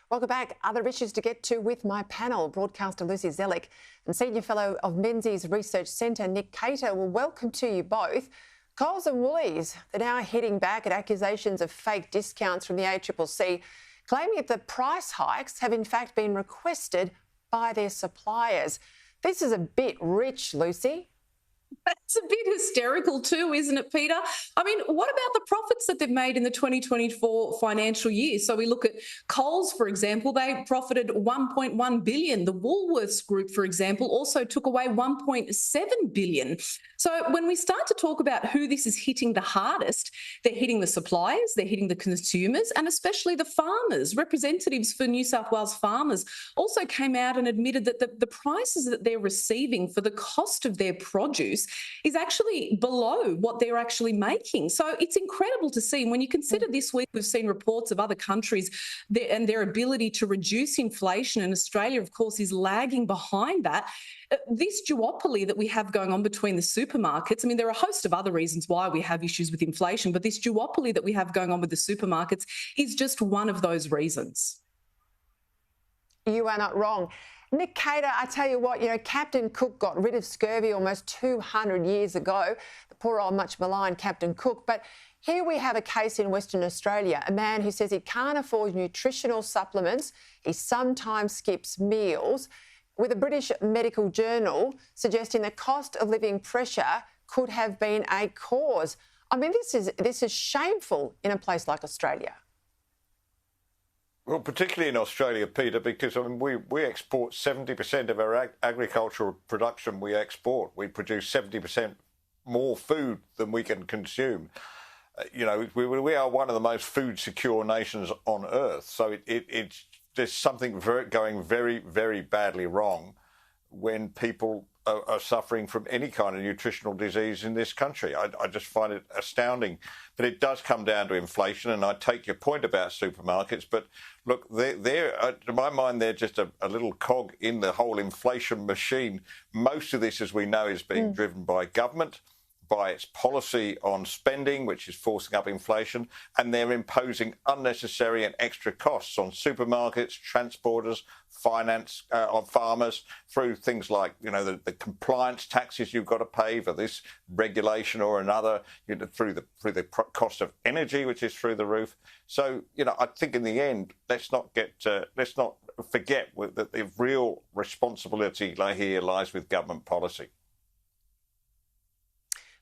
Welcome back. Other issues to get to with my panel, broadcaster Lucy Zelic and Senior Fellow of Menzies Research Centre, Nick Cater. Well, welcome to you both. Coles and Woolies, they're now hitting back at accusations of fake discounts from the ACCC, claiming that the price hikes have in fact been requested by their suppliers. This is a bit rich, Lucy. That's a bit hysterical too, isn't it, Peter? I mean, what about the profits that they've made in the 2024 financial year? So we look at Coles, for example, they profited $1.1 billion. The Woolworths Group, for example, also took away $1.7 billion. So when we start to talk about who this is hitting the hardest, they're hitting the suppliers, they're hitting the consumers, and especially the farmers. Representatives for New South Wales farmers also came out and admitted that the prices that they're receiving for the cost of their produce is actually below what they're actually making. So it's incredible to see. When you consider this week, we've seen reports of other countries and their ability to reduce inflation, and Australia, of course, is lagging behind that. This duopoly that we have going on between the supermarkets, I mean, there are a host of other reasons why we have issues with inflation, but this duopoly that we have going on with the supermarkets is just one of those reasons. You are not wrong. Nick Cater, I tell you what, Captain Cook got rid of scurvy almost 200 years ago. The poor old much maligned Captain Cook. But here we have a case in Western Australia, a man who says he can't afford nutritional supplements. He sometimes skips meals, with a British medical journal suggesting the cost of living pressure could have been a cause. I mean, this is shameful in a place like Australia. Well, particularly in Australia, Peter, because we export 70% of our agricultural production. We export. We produce 70% more food than we can consume. We are one of the most food secure nations on earth. So there's something going very, very badly wrong when people are suffering from any kind of nutritional disease in this country. I just find it astounding. But it does come down to inflation, and I take your point about supermarkets. But look, to my mind, they're just a little cog in the whole inflation machine. Most of this, as we know, is being driven by government, by its policy on spending, which is forcing up inflation, and they're imposing unnecessary and extra costs on supermarkets, transporters, finance, on farmers, through things like, the compliance taxes you've got to pay for this regulation or another, through the cost of energy, which is through the roof. So, I think in the end, let's not forget that the real responsibility here lies with government policy.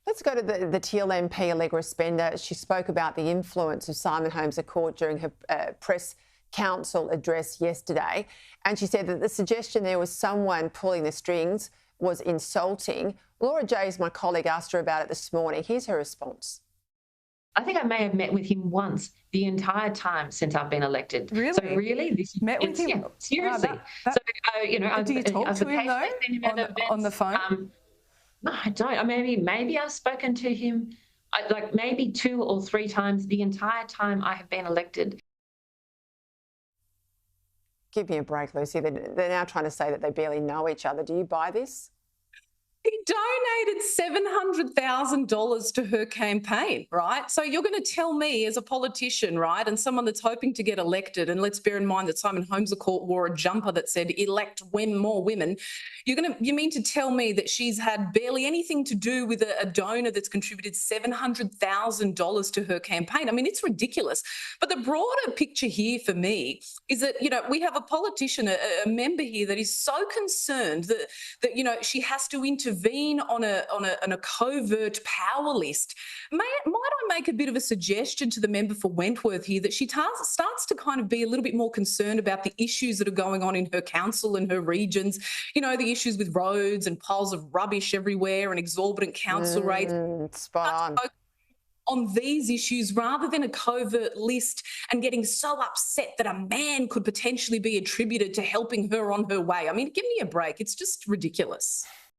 Let's go to the Teal MP, Allegra Spender. She spoke about the influence of Simon Holmes à Court during her press council address yesterday. And she said that the suggestion there was someone pulling the strings was insulting. Laura Jays, my colleague, asked her about it this morning. Here's her response. I think I may have met with him once the entire time since I've been elected. Really? So really, this met with him? Yeah, seriously. Do you talk to him though on the phone? No, I don't. Maybe I've spoken to him maybe 2 or 3 times the entire time I have been elected. Give me a break, Lucy. They're now trying to say that they barely know each other. Do you buy this? He donated $700,000 to her campaign, right? So you're going to tell me as a politician, right, and someone that's hoping to get elected, and let's bear in mind that Simon Holmes à Court wore a jumper that said elect more women. You mean to tell me that she's had barely anything to do with a donor that's contributed $700,000 to her campaign? I mean, it's ridiculous. But the broader picture here for me is that, we have a politician, a member here that is so concerned that she has to intervene on a covert power list. Might I make a bit of a suggestion to the member for Wentworth here that she starts to kind of be a little bit more concerned about the issues that are going on in her council and her regions, the issues with roads and piles of rubbish everywhere and exorbitant council rates. Spot on these issues rather than a covert list and getting so upset that a man could potentially be attributed to helping her on her way. I mean, give me a break. It's just ridiculous.